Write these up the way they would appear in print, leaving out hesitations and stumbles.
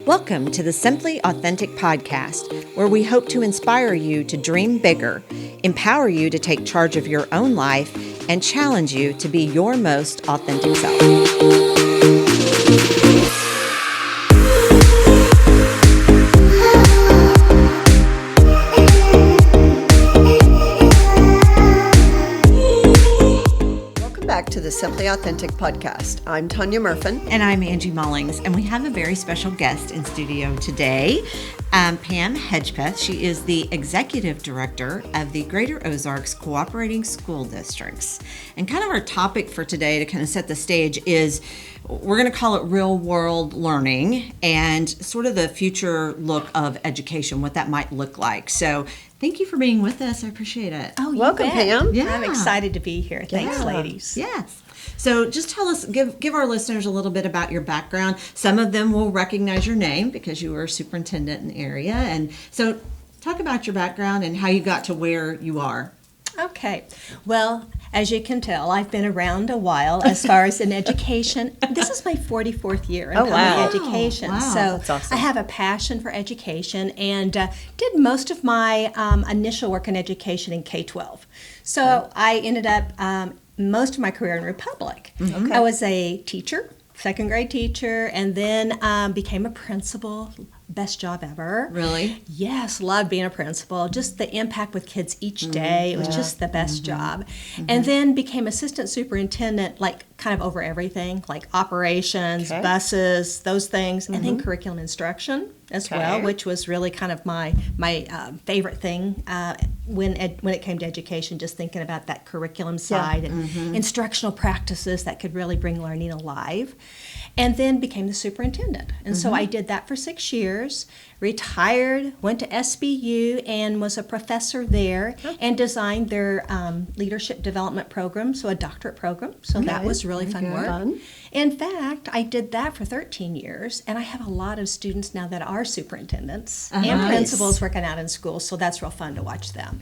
Welcome to the Simply Authentic podcast, where we hope to inspire you to dream bigger, empower you to take charge of your own life, and challenge you to be your most authentic self. To the Simply Authentic podcast. I'm Tanya Murfin. And I'm Angie Mullings, and we have a very special guest in studio today, Pam Hedgpeth. She is the Executive Director of the Greater Ozarks Cooperating School Districts. And kind of our topic for today, to kind of set the stage, is we're going to call it real world learning and sort of the future look of education, what that might look like. So thank you for being with us. I appreciate it. Oh, welcome, Pam. Yeah. I'm excited to be here. Thanks, ladies. Yes. So just tell us, give our listeners a little bit about your background. Some of them will recognize your name because you were a superintendent in the area. And so talk about your background and how you got to where you are. Okay. Well, as you can tell, I've been around a while as far as in education. This is my 44th year in public education. Wow. So That's awesome. I have a passion for education and did most of my initial work in education in K-12. So I ended up most of my career in Republic. Okay. I was a teacher, second grade teacher, and then became a principal. Best job ever. Really? Yes, loved being a principal. Just the impact with kids each day. It was just the best job. And then became assistant superintendent, like kind of over everything, like operations, buses, those things, and then curriculum instruction as well, which was really kind of my favorite thing when it came to education, just thinking about that curriculum side and instructional practices that could really bring learning alive. And then became the superintendent. And so I did that for 6 years, retired, went to SBU and was a professor there and designed their leadership development program, so a doctorate program. So that was really fun work. In fact, I did that for 13 years, and I have a lot of students now that are superintendents and principals working out in schools, so that's real fun to watch them.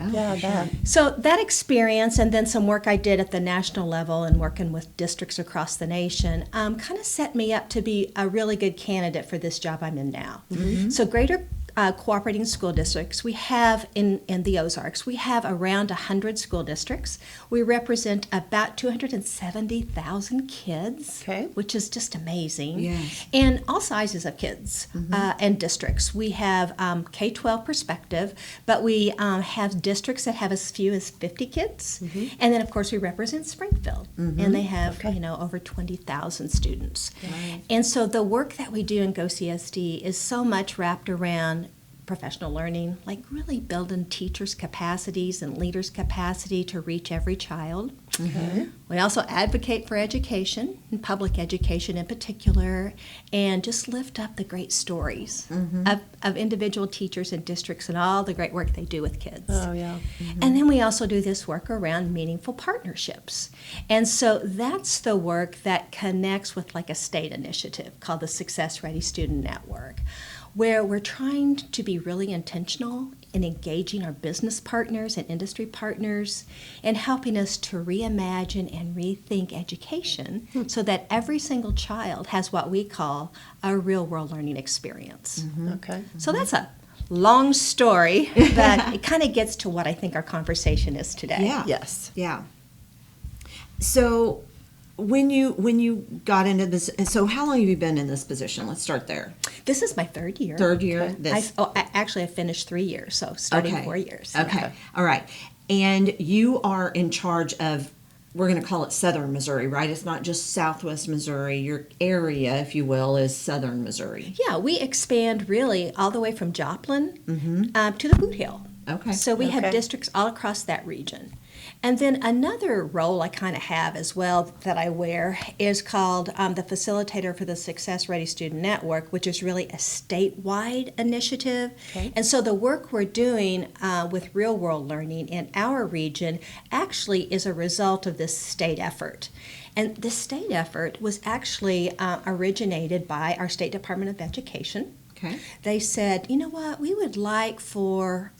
So that experience and then some work I did at the national level and working with districts across the nation kind of set me up to be a really good candidate for this job I'm in now. So Greater Cooperating School Districts, we have in the Ozarks, we have around 100 school districts. We represent about 270,000 kids, which is just amazing. Yes. And all sizes of kids and districts. We have K-12 perspective, but we have districts that have as few as 50 kids. And then, of course, we represent Springfield, and they have over 20,000 students. And so the work that we do in GOCSD is so much wrapped around professional learning, like really building teachers' capacities and leaders' capacity to reach every child. We also advocate for education, and public education in particular, and just lift up the great stories of individual teachers and districts and all the great work they do with kids. And then we also do this work around meaningful partnerships. And so that's the work that connects with like a state initiative called the Success Ready Student Network, where we're trying to be really intentional in engaging our business partners and industry partners and helping us to reimagine and rethink education so that every single child has what we call a real-world learning experience. So that's a long story, but it kind of gets to what I think our conversation is today. Yeah. So when you got into this, so how long have you been in this position? Let's start there. This is my third year. I finished 3 years, so starting 4 years. Okay. All right. And you are in charge of, we're going to call it Southern Missouri, right? It's not just Southwest Missouri. Your area, if you will, is Southern Missouri. Yeah, we expand really all the way from Joplin to the Boot Hill. Okay. So we have districts all across that region. And then another role I kind of have as well that I wear is called the Facilitator for the Success Ready Student Network, which is really a statewide initiative. And so the work we're doing with real-world learning in our region actually is a result of this state effort. And this state effort was actually originated by our State Department of Education. They said, you know what, we would like for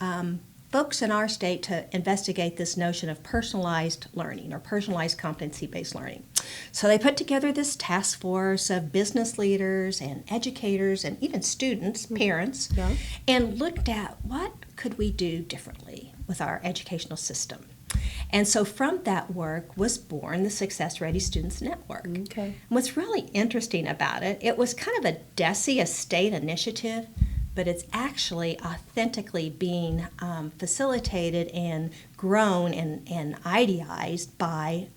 folks in our state to investigate this notion of personalized learning or personalized competency-based learning. So they put together this task force of business leaders and educators and even students, parents, and looked at what could we do differently with our educational system. And so from that work was born the Success Ready Students Network. Okay. And what's really interesting about it, it was kind of a DESE, a state initiative, but it's actually authentically being facilitated and grown and idealized by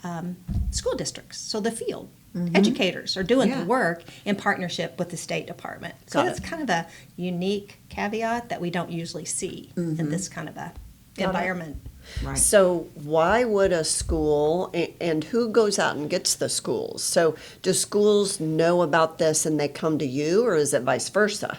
school districts. So the field educators are doing the work in partnership with the State Department. So that's kind of a unique caveat that we don't usually see in this kind of a environment. Right. So why would a school, and who goes out and gets the schools? So do schools know about this and they come to you, or is it vice versa?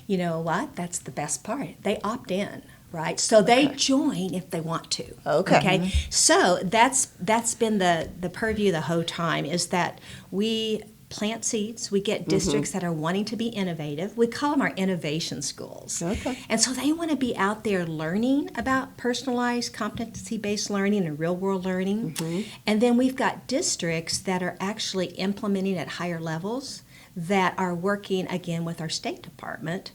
You know what? That's the best part. They opt in, right? So they join if they want to. Okay. So that's been the purview the whole time, is that we plant seeds. We get districts that are wanting to be innovative. We call them our innovation schools. Okay. And so they want to be out there learning about personalized competency-based learning and real-world learning. And then we've got districts that are actually implementing at higher levels, that are working again with our State Department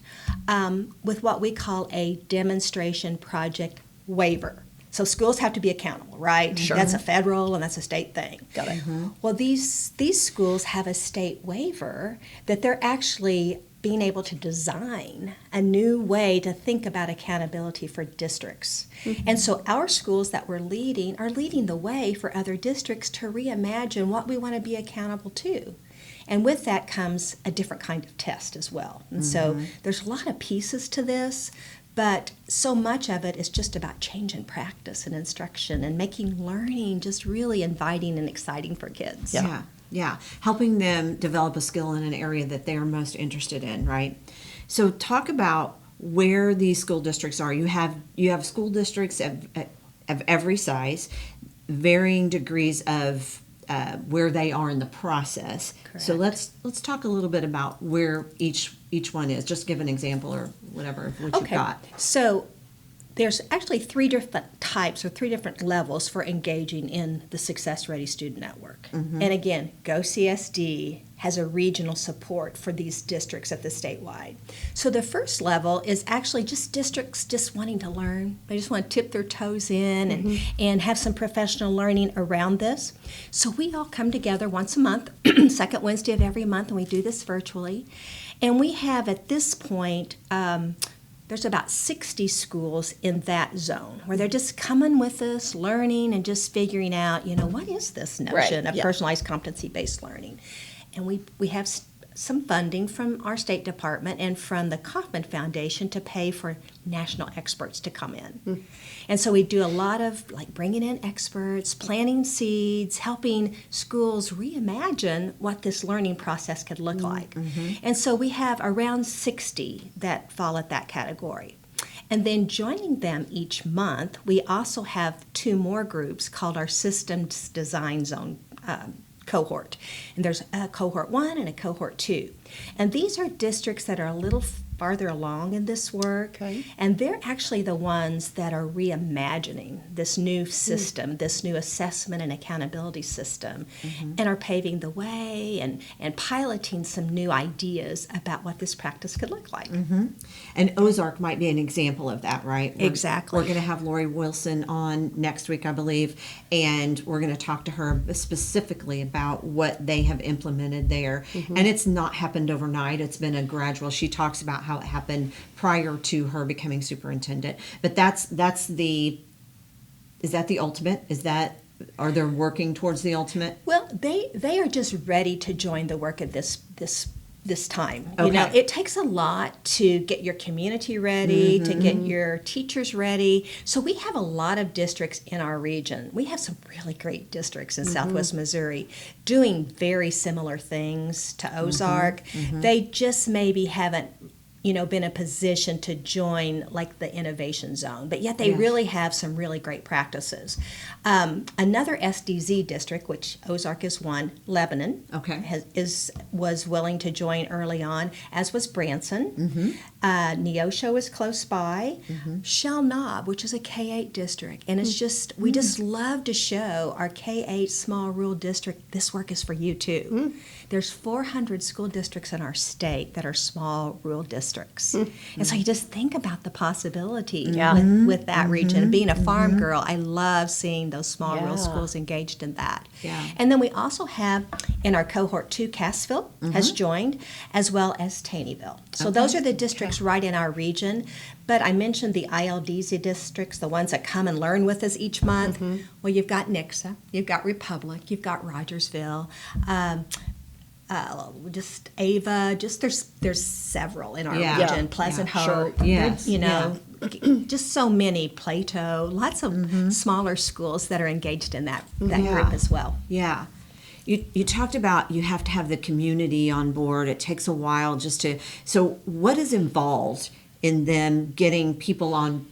with what we call a demonstration project waiver. So schools have to be accountable, right? Sure. That's a federal and that's a state thing. Got it. Well, these schools have a state waiver that they're actually being able to design a new way to think about accountability for districts. And so our schools that we're leading are leading the way for other districts to reimagine what we want to be accountable to. And with that comes a different kind of test as well. And so there's a lot of pieces to this, but so much of it is just about change in practice and instruction and making learning just really inviting and exciting for kids. Yeah. Helping them develop a skill in an area that they're most interested in, right? So talk about where these school districts are. You have school districts of every size, varying degrees of where they are in the process. Correct. So let's talk a little bit about where each one is. Just give an example or whatever what you've got. So there's actually 3 different types or 3 different levels for engaging in the Success Ready Student Network. And again, GOCSD has a regional support for these districts at the statewide. So the first level is actually just districts just wanting to learn. They just want to tip their toes in and have some professional learning around this. So we all come together once a month, second Wednesday of every month, and we do this virtually. And we have at this point, there's about 60 schools in that zone where they're just coming with us, learning and just figuring out, what is this notion of personalized competency-based learning? And we have some funding from our State Department and from the Kauffman Foundation to pay for national experts to come in. And so we do a lot of bringing in experts, planting seeds, helping schools reimagine what this learning process could look like. And so we have around 60 that fall at that category. And then joining them each month, we also have 2 more groups called our Systems Design Zone cohort. And there's a cohort 1 and a cohort 2. And these are districts that are a little farther along in this work. And they're actually the ones that are reimagining this new system, this new assessment and accountability system, and are paving the way and piloting some new ideas about what this practice could look like. And Ozark might be an example of that, right? Exactly. We're going to have Lori Wilson on next week, I believe, and we're going to talk to her specifically about what they have implemented there. And it's not happened overnight. It's been a gradual. She talks about how it happened prior to her becoming superintendent. But is that the ultimate? Are they working towards the ultimate? Well, they are just ready to join the work at this time. Okay. It takes a lot to get your community ready, to get your teachers ready. So we have a lot of districts in our region. We have some really great districts in Southwest Missouri doing very similar things to Ozark. They just maybe haven't been in a position to join like the innovation zone, but yet they really have some really great practices. Another SDZ district, which Ozark is one, Lebanon, was willing to join early on, as was Branson. Neosho is close by. Shell Knob, which is a K-8 district, and it's just we just love to show our K-8 small rural district this work is for you too. There's 400 school districts in our state that are small rural districts, and so you just think about the possibility with that region. And being a farm girl, I love seeing those small rural schools engaged in that. And then we also have in our cohort 2, Cassville has joined, as well as Taneyville. So those are the districts right in our region. But I mentioned the ILDZ districts, the ones that come and learn with us each month. Well, you've got Nixa, you've got Republic, you've got Rogersville, just Ava, just there's several in our region. Pleasant Hope, just so many. Plato, lots of smaller schools that are engaged in that group as well. Yeah. You talked about you have to have the community on board. It takes a while so what is involved in them getting people on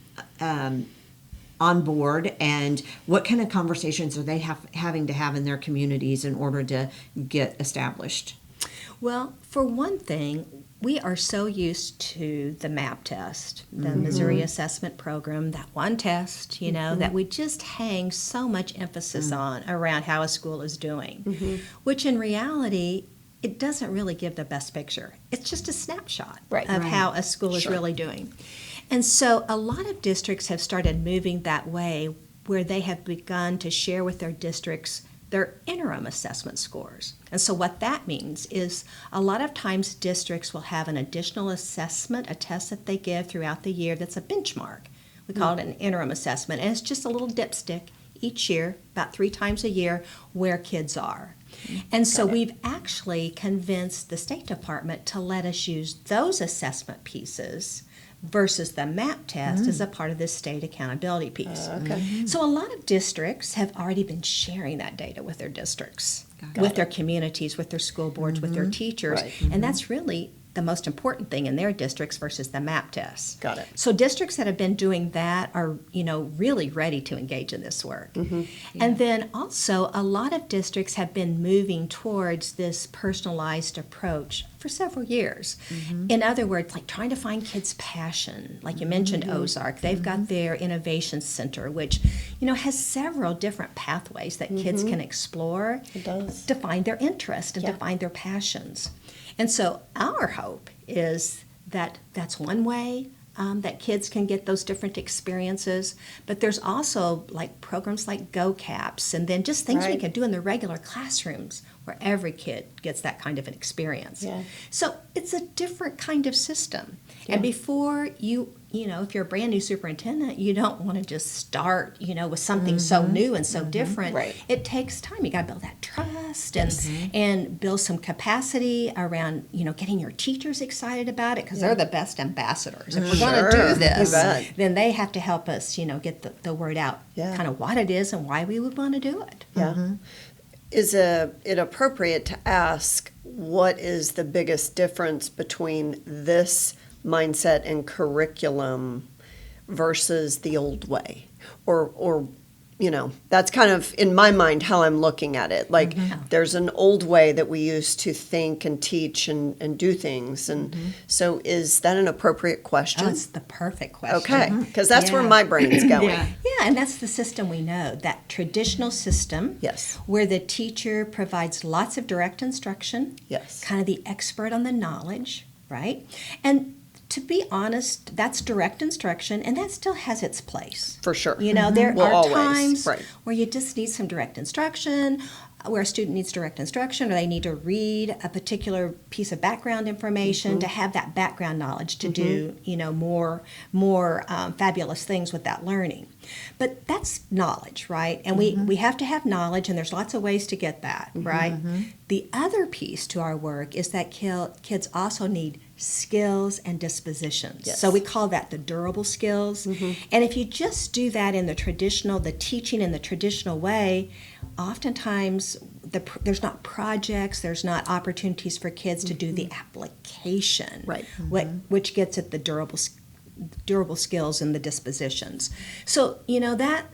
board, and what kind of conversations are they having to have in their communities in order to get established? Well, for one thing, we are so used to the MAP test, the Missouri Assessment Program, that one test, that we just hang so much emphasis on around how a school is doing, which in reality, it doesn't really give the best picture. It's just a snapshot of how a school is really doing. And so a lot of districts have started moving that way, where they have begun to share with their districts their interim assessment scores. And so what that means is a lot of times districts will have an additional assessment, a test that they give throughout the year that's a benchmark. We call it an interim assessment, and it's just a little dipstick each year, about 3 times a year, where kids are. And so we've actually convinced the State Department to let us use those assessment pieces versus the MAP test as a part of this state accountability piece. So a lot of districts have already been sharing that data with their districts, with their communities, with their school boards, with their teachers, and that's really the most important thing in their districts versus the MAP test. Got it. So districts that have been doing that are, really ready to engage in this work. And then also a lot of districts have been moving towards this personalized approach for several years. In other words, like trying to find kids' passion. Like you mentioned Ozark, they've got their innovation center, which, has several different pathways that kids can explore to find their interest and to find their passions. And so our hope is that that's one way that kids can get those different experiences, but there's also like programs like GOCAPS, and then just things we can do in the regular classrooms where every kid gets that kind of an experience. So it's a different kind of system. And before if you're a brand new superintendent, you don't want to just start, with something so new and so different. It takes time. You got to build that trust and build some capacity around, getting your teachers excited about it, because they're the best ambassadors. If we're going to do this, then they have to help us, get the word out, kind of what it is and why we would want to do it. Is it appropriate to ask what is the biggest difference between this mindset and curriculum versus the old way? Or that's kind of, in my mind, how I'm looking at it. Like, there's an old way that we used to think and teach and do things. And so is that an appropriate question? Oh, it's the perfect question. Okay, because that's where my brain's going. And that's the system we know, that traditional system where the teacher provides lots of direct instruction, kind of the expert on the knowledge, right? And to be honest, that's direct instruction, and that still has its place. For sure. There are times where you just need some direct instruction, where a student needs direct instruction, or they need to read a particular piece of background information to have that background knowledge to do, more fabulous things with that learning. But that's knowledge, right? And we have to have knowledge, and there's lots of ways to get that, right? The other piece to our work is that kids also need skills and dispositions. So we call that the durable skills. And if you just do that in the teaching in the traditional way, oftentimes there's not projects, there's not opportunities for kids to do the application, Right. Which gets at the durable skills and the dispositions. So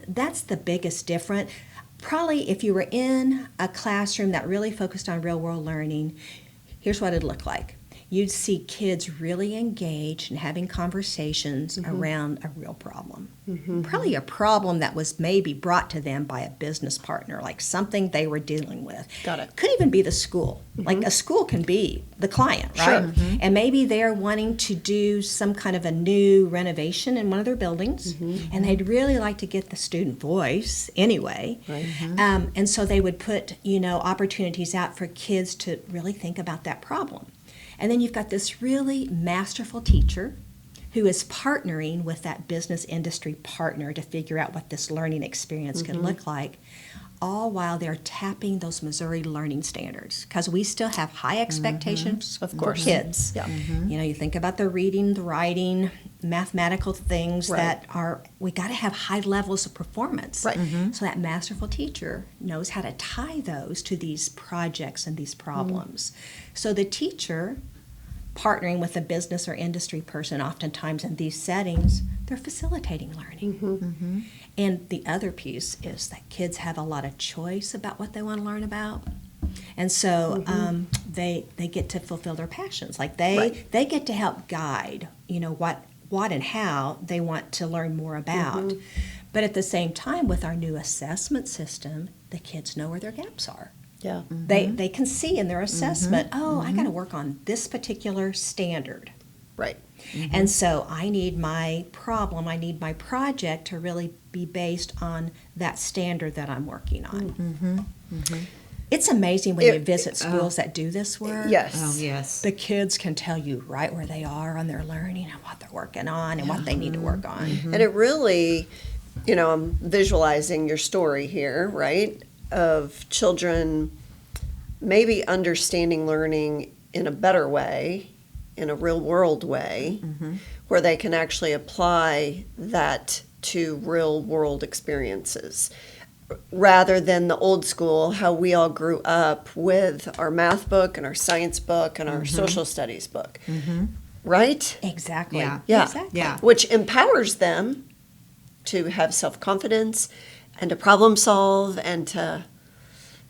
that's the biggest difference. Probably if you were in a classroom that really focused on real world learning, here's what it'd look like. You'd see kids really engaged in having conversations around a real problem. Probably a problem that was maybe brought to them by a business partner, like something they were dealing with. Got it. Could even be the school. Like a school can be the client, right? Sure. And maybe they're wanting to do some kind of a new renovation in one of their buildings, and they'd really like to get the student voice anyway. Right. And so they would put, opportunities out for kids to really think about that problem. And then you've got this really masterful teacher who is partnering with that business industry partner to figure out what this learning experience could look like, all while they're tapping those Missouri learning standards, because we still have high expectations Of for course. kids. Yeah. You think about the reading, the writing, mathematical things Right. we got to have high levels of performance. Right. So that masterful teacher knows how to tie those to these projects and these problems. So the teacher, partnering with a business or industry person, oftentimes in these settings, they're facilitating learning. And the other piece is that kids have a lot of choice about what they want to learn about. And so they get to fulfill their passions. Like they get to help guide, what and how they want to learn more about. But at the same time, with our new assessment system, the kids know where their gaps are. Yeah. They can see in their assessment, I got to work on this particular standard. Right. And so I need my project to really be based on that standard that I'm working on. It's amazing when you visit schools that do this work. Yes. Oh, yes. The kids can tell you right where they are on their learning and what they're working on and what they need to work on. And it really, I'm visualizing your story here, right? Of children maybe understanding learning in a better way, in a real world way, where they can actually apply that to real world experiences, rather than the old school, how we all grew up with our math book and our science book and our social studies book. Right? Exactly. Yeah. Yeah. Exactly. Yeah. Which empowers them to have self-confidence and to problem solve and to...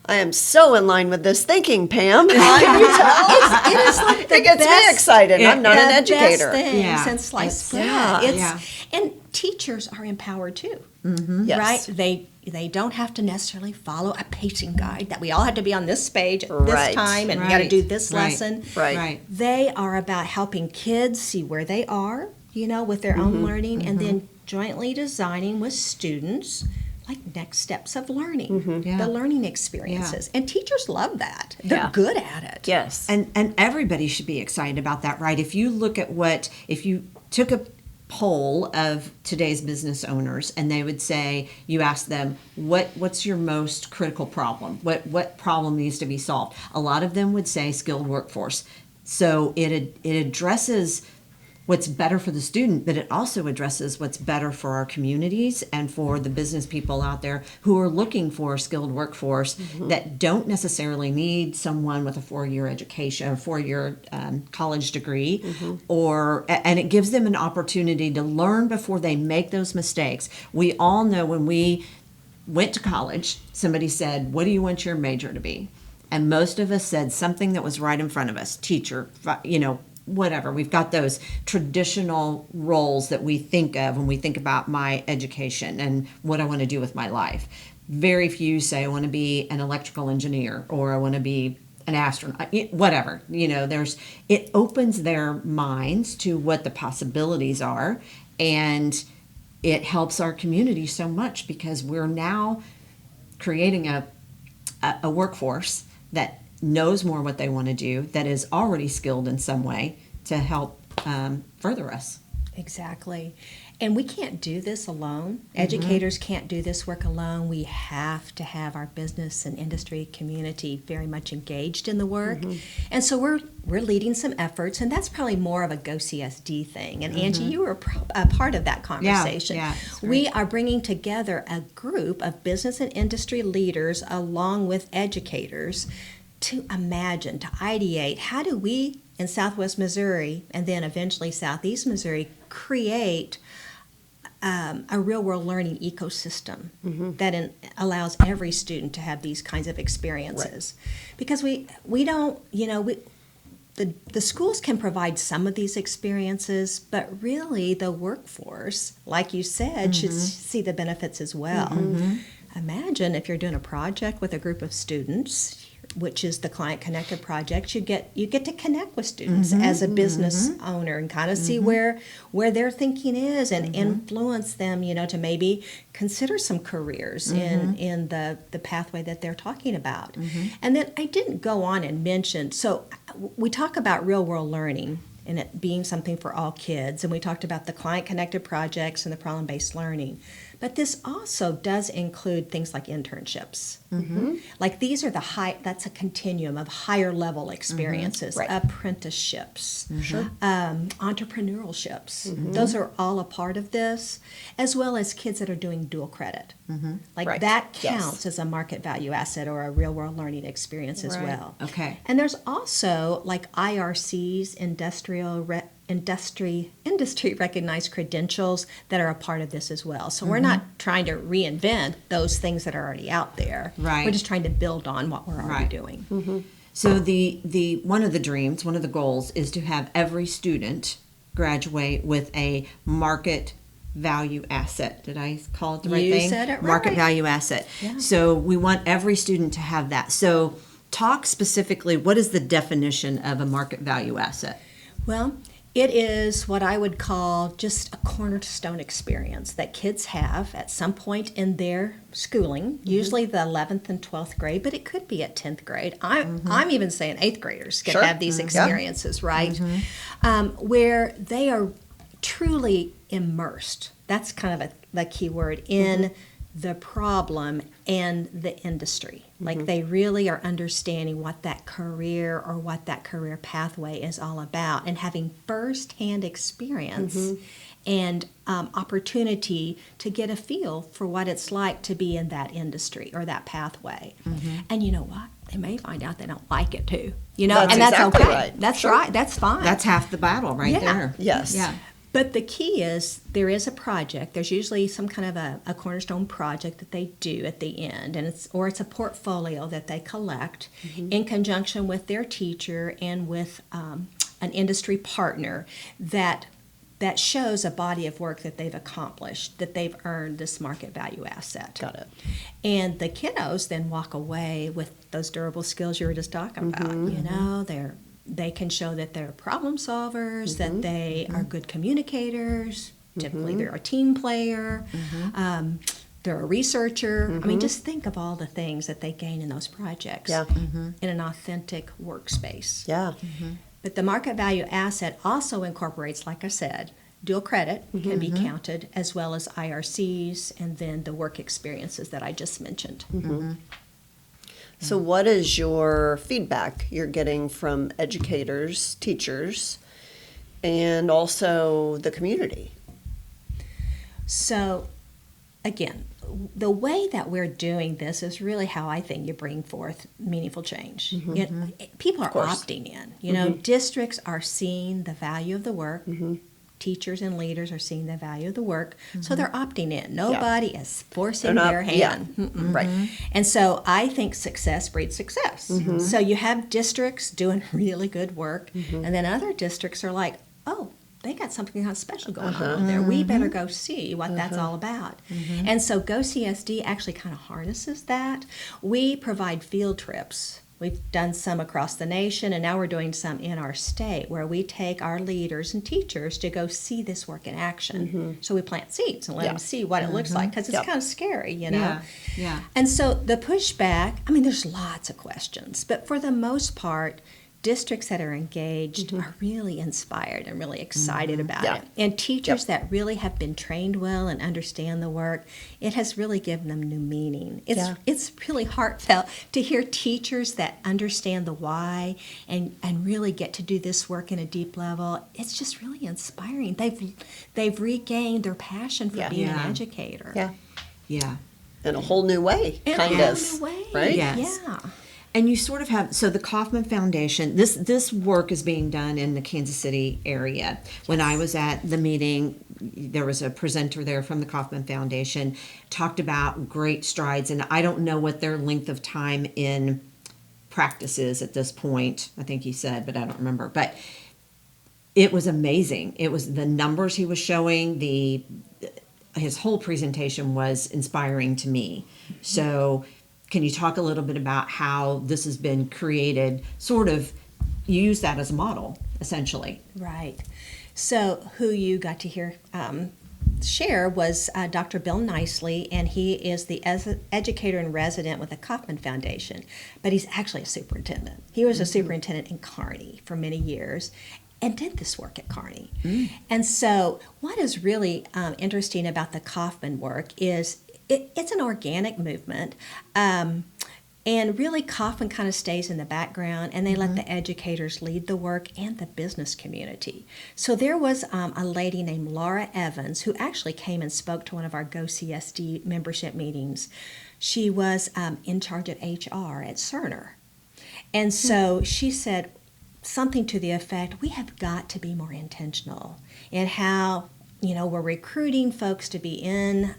I am so in line with this thinking, Pam. Can you tell? It is like the It gets me best- excited. I'm not an educator. Best thing Yeah. since sliced bread. yeah. And teachers are empowered too, Yes. right? They don't have to necessarily follow a pacing guide that we all have to be on this page at this Right. time and we got to do this Right. lesson. Right. They are about helping kids see where they are, with their own learning, and then jointly designing with students like next steps of learning, Yeah. the learning experiences. And teachers love that. They're Yeah. good at it. Yes. And everybody should be excited about that, right? If you look at if you took a poll of today's business owners and they would say, you ask them, what's your most critical problem? What problem needs to be solved? A lot of them would say skilled workforce. So it addresses what's better for the student, but it also addresses what's better for our communities and for the business people out there who are looking for a skilled workforce that don't necessarily need someone with a 4-year education or 4-year college degree, and it gives them an opportunity to learn before they make those mistakes. We all know when we went to college, somebody said, what do you want your major to be? And most of us said something that was right in front of us, teacher, whatever. We've got those traditional roles that we think of when we think about my education and what I want to do with my life. Very few say I want to be an electrical engineer or I want to be an astronaut, whatever. It opens their minds to what the possibilities are, and it helps our community so much because we're now creating a workforce that knows more what they want to do, that is already skilled in some way to help further us. Exactly. And we can't do this alone. Educators can't do this work alone. We have to have our business and industry community very much engaged in the work. And so we're leading some efforts, and that's probably more of a GOCSD thing. And Angie, you were a part of that conversation. Yeah, that's right. We are bringing together a group of business and industry leaders along with educators to imagine, to ideate, how do we in Southwest Missouri and then eventually Southeast Missouri create a real-world learning ecosystem that allows every student to have these kinds of experiences. Because we don't, the schools can provide some of these experiences, but really the workforce, like you said, should see the benefits as well. Imagine if you're doing a project with a group of students, which is the Client Connected Project, you get to connect with students as a business owner and kind of see where their thinking is and influence them, to maybe consider some careers in the pathway that they're talking about. And then I didn't go on and mention, so we talk about real world learning and it being something for all kids, and we talked about the Client Connected Projects and the problem-based learning. But this also does include things like internships. Like these are that's a continuum of higher level experiences, apprenticeships, entrepreneurships. Those are all a part of this, as well as kids that are doing dual credit. Like that counts as a market value asset or a real world learning experience as well. Okay. And there's also like IRCs, industry recognized credentials that are a part of this as well. So we're not trying to reinvent those things that are already out there. Right. We're just trying to build on what we're already doing. So the one of the goals is to have every student graduate with a market value asset. Did I call it the right thing? You said it right. Market value asset. Yeah. So we want every student to have that. So talk specifically, what is the definition of a market value asset? Well, it is what I would call just a cornerstone experience that kids have at some point in their schooling, usually the 11th and 12th grade, but it could be at 10th grade. I'm even saying 8th graders can have these experiences, right? Where they are truly immersed. That's kind of the key word in the problem and the industry. Like they really are understanding what that career or what that career pathway is all about and having firsthand experience and opportunity to get a feel for what it's like to be in that industry or that pathway. And you know what? They may find out they don't like it too. That's and that's exactly okay. right. That's right. That's fine. That's half the battle right there. Yes. Yeah. But the key is there is a project. There's usually some kind of a cornerstone project that they do at the end, and it's a portfolio that they collect in conjunction with their teacher and with an industry partner that shows a body of work that they've accomplished, that they've earned this market value asset. Got it. And the kiddos then walk away with those durable skills you were just talking about. They can show that they're problem solvers, that they are good communicators. Typically, they're a team player. They're a researcher. I mean, just think of all the things that they gain in those projects in an authentic workspace. Yeah. But the market value asset also incorporates, like I said, dual credit can be counted, as well as IRCs, and then the work experiences that I just mentioned. So what is your feedback you're getting from educators, teachers, and also the community? So, again, the way that we're doing this is really how I think you bring forth meaningful change. People are opting in. Districts are seeing the value of the work. Teachers and leaders are seeing the value of the work, so they're opting in. Nobody is forcing their hand. Right. And so I think success breeds success. So you have districts doing really good work, and then other districts are like, oh, they got something kind of special going on over there. We better go see what that's all about. And so GOCSD actually kind of harnesses that. We provide field trips. We've done some across the nation, and now we're doing some in our state where we take our leaders and teachers to go see this work in action. So we plant seeds and let them see what it looks like, because it's kind of scary, Yeah. And so the pushback, I mean, there's lots of questions, but for the most part, districts that are engaged are really inspired and really excited about it. And teachers that really have been trained well and understand the work, it has really given them new meaning. It's really heartfelt to hear teachers that understand the why and really get to do this work in a deep level. It's just really inspiring. They've regained their passion for being an educator. Yeah. In a whole new way, kind of. Right? Yes. Yeah. And you sort of have, so the Kauffman Foundation, this work is being done in the Kansas City area. When I was at the meeting, there was a presenter there from the Kauffman Foundation, talked about great strides, and I don't know what their length of time in practice is at this point. I think he said, but I don't remember. But it was amazing. It was the numbers he was showing, his whole presentation was inspiring to me. So can you talk a little bit about how this has been created, sort of use that as a model, essentially? Right. So who you got to hear share was Dr. Bill Nicely, and he is the educator in resident with the Kauffman Foundation, but he's actually a superintendent. He was a superintendent in Kearney for many years and did this work at Kearney. And so what is really interesting about the Kauffman work is it's an organic movement, and really Kauffman kind of stays in the background, and they let the educators lead the work and the business community. So there was a lady named Laura Evans who actually came and spoke to one of our GOCSD membership meetings. She was in charge of HR at Cerner. And so she said something to the effect, we have got to be more intentional in how we're recruiting folks to be in,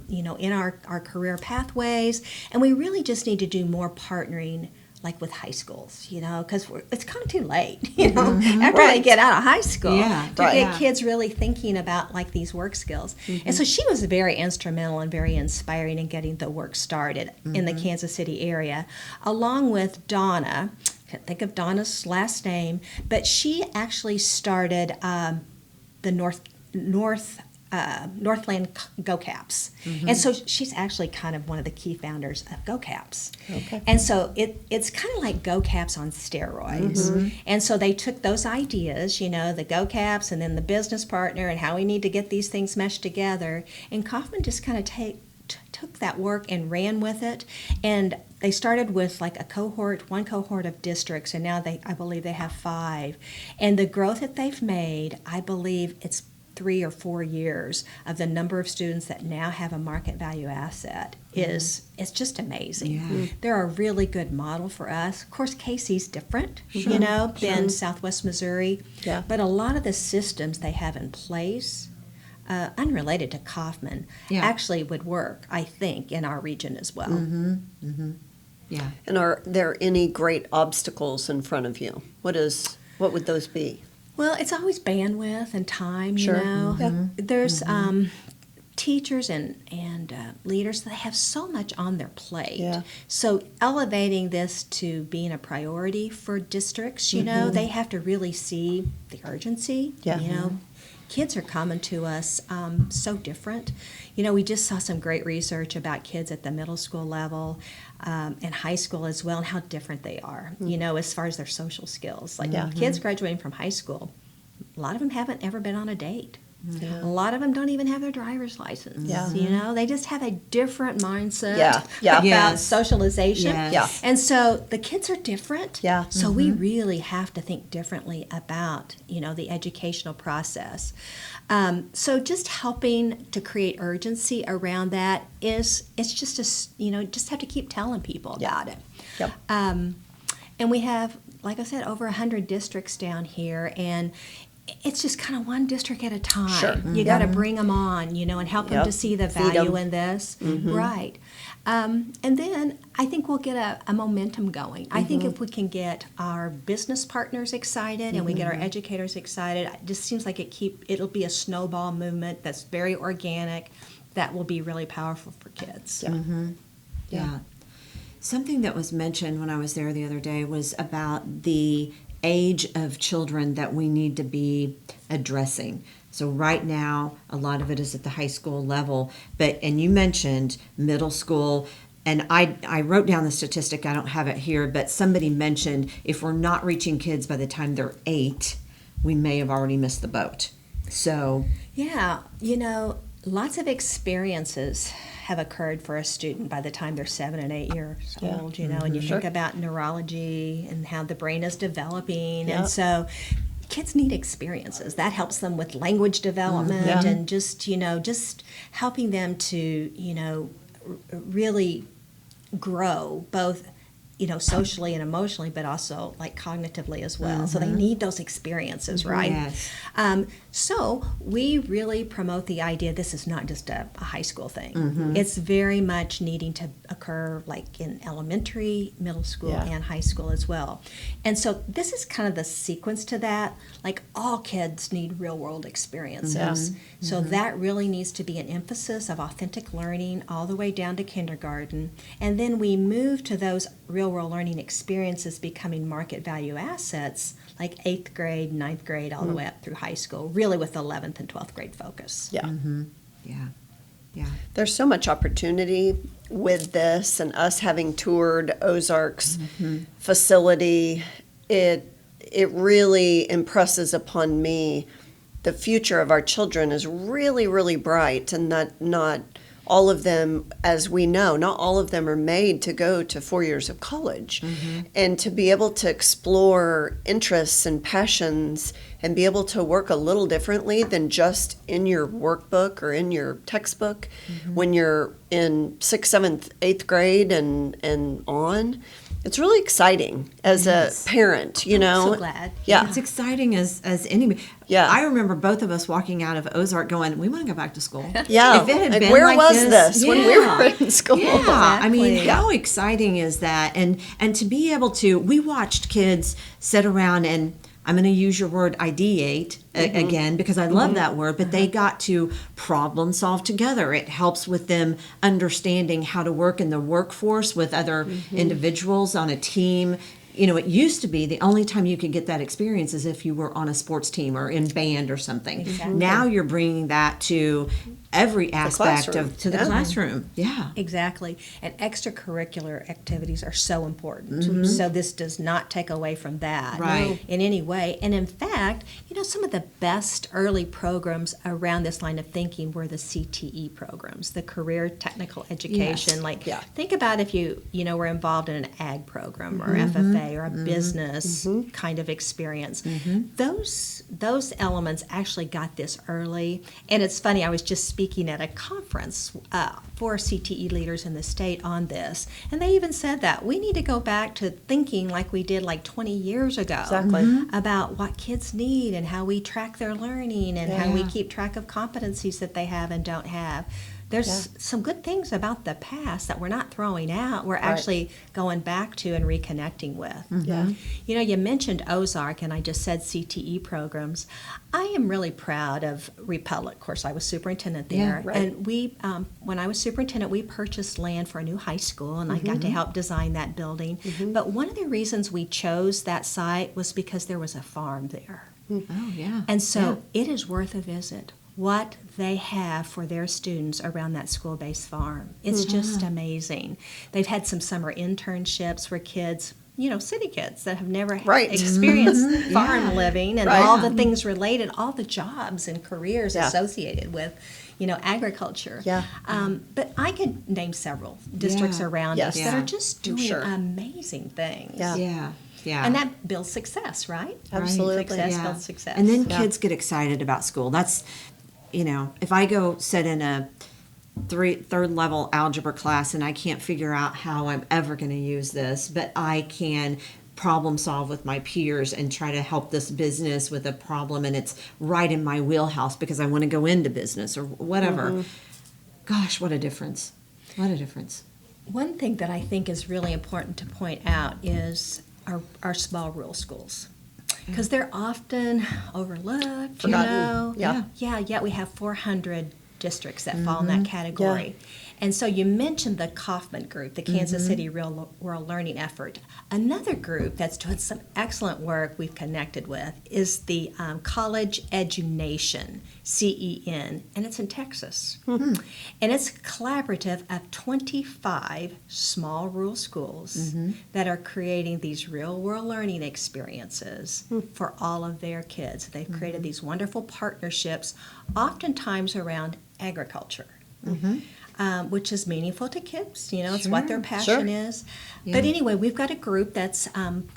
in our career pathways, and we really just need to do more partnering, like with high schools, because it's kind of too late, after they get out of high school, to get kids really thinking about like these work skills. And so she was very instrumental and very inspiring in getting the work started in the Kansas City area, along with Donna. I can't think of Donna's last name, but she actually started the Northland GOCAPS. And so she's actually kind of one of the key founders of GOCAPS. Okay. And so it's kind of like GOCAPS on steroids. And so they took those ideas, the GOCAPS and then the business partner and how we need to get these things meshed together. And Kauffman just kind of took that work and ran with it. And they started with like one cohort of districts, and now I believe they have 5. And the growth that they've made, I believe it's 3 or 4 years of the number of students that now have a market value asset it's just amazing. They're a really good model for us. Of course, Casey's different, than Southwest Missouri. But a lot of the systems they have in place, unrelated to Kauffman, actually would work, I think, in our region as well. Yeah. And are there any great obstacles in front of you? What would those be? Well, it's always bandwidth and time, There's teachers and leaders, they have so much on their plate. So elevating this to being a priority for districts, they have to really see the urgency. Kids are coming to us so different. We just saw some great research about kids at the middle school level and high school as well, and how different they are, as far as their social skills. Like kids graduating from high school, a lot of them haven't ever been on a date. A lot of them don't even have their driver's license. They just have a different mindset about socialization. And so the kids are different. So we really have to think differently about, the educational process. So just helping to create urgency around that it's just just have to keep telling people about it. And we have, like I said, over 100 districts down here, and it's just kind of one district at a time. You got to bring them on, and help them to see the value in this. Right. And then I think we'll get a momentum going. I think if we can get our business partners excited and we get our educators excited, it just seems like it'll be a snowball movement that's very organic, that will be really powerful for kids. Something that was mentioned when I was there the other day was about the age of children that we need to be addressing. So right now, a lot of it is at the high school level, and you mentioned middle school. and I wrote down the statistic, I don't have it here, but somebody mentioned if we're not reaching kids by the time they're 8, we may have already missed the boat. So Yeah, lots of experiences have occurred for a student by the time they're 7 and 8 years old, and you think about neurology and how the brain is developing. Yep. And so kids need experiences. That helps them with language development and just helping them to, really grow both socially and emotionally, but also like cognitively as well. So they need those experiences, right? Yes. So we really promote the idea this is not just a high school thing. It's very much needing to occur like in elementary, middle school, and high school as well. And so this is kind of the sequence to that. Like all kids need real world experiences. So that really needs to be an emphasis of authentic learning all the way down to kindergarten. And then we move to those real world learning experiences becoming market value assets like 8th grade, 9th grade, all the way up through high school, really with 11th and 12th grade focus. Yeah. Yeah. There's so much opportunity with this, and us having toured Ozarks facility, it really impresses upon me the future of our children is really, really bright, and that not all of them, as we know, not all of them are made to go to 4 years of college. And to be able to explore interests and passions and be able to work a little differently than just in your workbook or in your textbook when you're in 6th, 7th, 8th grade and on. It's really exciting as a parent, I'm so glad. Yeah. It's exciting as any. Yeah. I remember both of us walking out of Ozark going, we want to go back to school. Yeah. If it had Like, been where like was this when we were in school? Yeah. I mean, Exactly. how exciting is that? And to be able to, we watched kids sit around and, I'm going to use your word ideate again because I love that word, but they got to problem solve together. It helps with them understanding how to work in the workforce with other individuals on a team. It used to be the only time you could get that experience is if you were on a sports team or in band or something. Exactly. Now you're bringing that to every aspect classroom. of the classroom. Yeah. Exactly. And extracurricular activities are so important. So this does not take away from that Right. in any way. And in fact, some of the best early programs around this line of thinking were the CTE programs, the career technical education. Yes. Think about if you were involved in an ag program or FFA or a business kind of experience. Those elements actually got this early. And it's funny, I was just speaking at a conference for CTE leaders in the state on this, and they even said that we need to go back to thinking like we did like 20 years ago Exactly. about what kids need and how we track their learning and how we keep track of competencies that they have and don't have. There's some good things about the past that we're not throwing out. We're actually going back to and reconnecting with. Yeah. You mentioned Ozark, and I just said CTE programs. I am really proud of Republic. Of course, I was superintendent there. Yeah, right. And we, when I was superintendent, we purchased land for a new high school, and I got to help design that building. But one of the reasons we chose that site was because there was a farm there. Oh, yeah. And so it is worth a visit. What they have for their students around that school-based farm. It's just amazing. They've had some summer internships where kids, city kids that have never experienced farm living and all the things related, all the jobs and careers associated with, agriculture. Yeah. But I could name several districts around us that are just doing Sure. amazing things. Yeah. Yeah. Yeah. And that builds success, right? Absolutely. Success Yeah. builds success. And then kids get excited about school. That's, if I go sit in a third level algebra class and I can't figure out how I'm ever going to use this, but I can problem solve with my peers and try to help this business with a problem, and it's right in my wheelhouse because I want to go into business or whatever. Gosh, what a difference. What a difference. One thing that I think is really important to point out is our small rural schools. Because they're often overlooked, Forgotten. Yeah, Yeah. yet we have 400 districts that fall in that category. And so you mentioned the Kaufman Group, the Kansas City Real World Learning Effort. Another group that's doing some excellent work we've connected with is the College Edunation, CEN, and it's in Texas. And it's a collaborative of 25 small rural schools that are creating these real-world learning experiences for all of their kids. They've created these wonderful partnerships, oftentimes around agriculture. Which is meaningful to kids. You know, it's what their passion is. Yeah. But anyway, we've got a group that's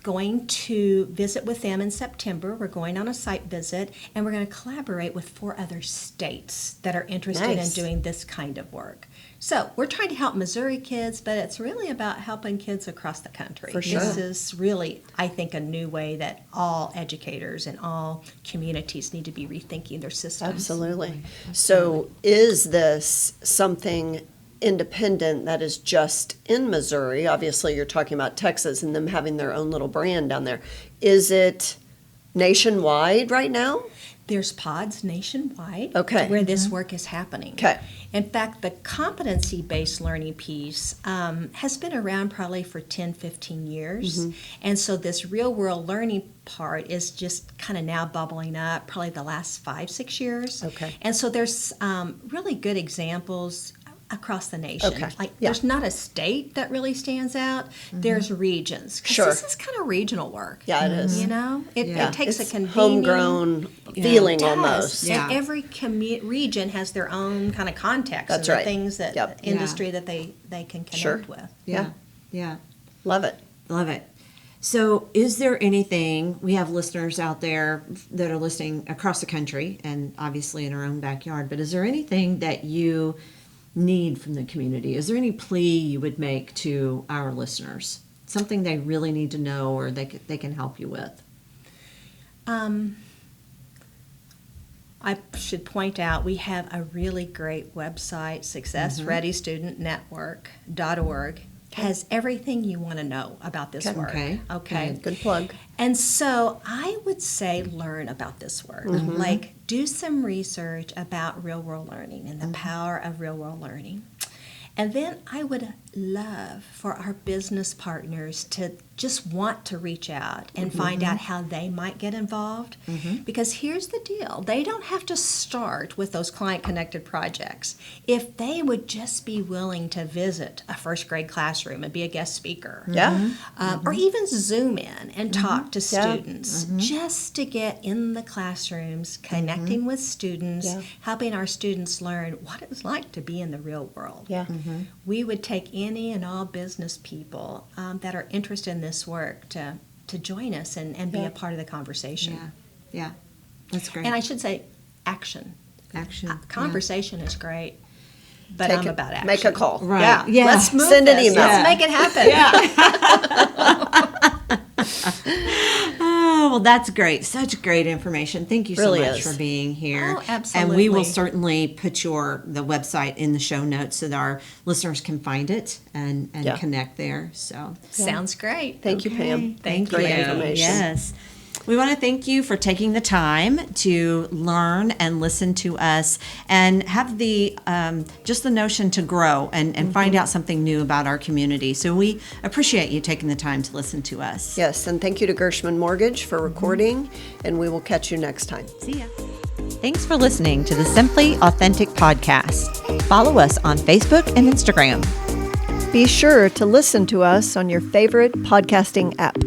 going to visit with them in September. We're going on a site visit, and we're going to collaborate with 4 other states that are interested in doing this kind of work. So we're trying to help Missouri kids, but it's really about helping kids across the country. For sure. This is really, I think, a new way that all educators and all communities need to be rethinking their systems. Absolutely. So is this something independent that is just in Missouri? Obviously, you're talking about Texas and them having their own little brand down there. Is it nationwide right now? There's pods nationwide where this work is happening. Okay. In fact, the competency-based learning piece has been around probably for 10, 15 years. And so this real-world learning part is just kind of now bubbling up probably the last 5, 6 years. Okay. And so there's really good examples across the nation. There's not a state that really stands out. There's regions. 'Cause this is kind of regional work. Yeah, it is. You know, it takes it's a convenient, homegrown feeling almost. And every region has their own kind of context. That's and right. The things that industry that they can connect with. Yeah. Love it. Love it. So is there anything, we have listeners out there that are listening across the country and obviously in our own backyard, but is there anything that you need from the community? Is there any plea you would make to our listeners? Something they really need to know or they can help you with? I should point out we have a really great website, successreadystudentnetwork.org. Has everything you want to know about this work. Okay. Good plug. And so I would say learn about this work. Like do some research about real-world learning and the power of real-world learning. And then I would love for our business partners to just want to reach out and find out how they might get involved. Because here's the deal. They don't have to start with those client-connected projects. If they would just be willing to visit a first grade classroom and be a guest speaker. Or even Zoom in and talk to students just to get in the classrooms, connecting with students, helping our students learn what it's like to be in the real world. We would take any and all business people that are interested in this work to join us and be a part of the conversation. Yeah. That's great. And I should say action. Conversation is great, but I'm about action. Make a call. Right. Yeah. Let's move Send an this. email. Let's make it happen. Oh, well, that's great. Such great information. Thank you so Really much is. for being here. Oh, absolutely. And we will certainly put the website in the show notes so that our listeners can find it and connect there. So Sounds great. Thank you, Pam. Thank Great you. information. Yes. We want to thank you for taking the time to learn and listen to us and have the just the notion to grow and find out something new about our community. So we appreciate you taking the time to listen to us. Yes, and thank you to Gershman Mortgage for recording, and we will catch you next time. See ya. Thanks for listening to the Simply Authentic podcast. Follow us on Facebook and Instagram. Be sure to listen to us on your favorite podcasting app.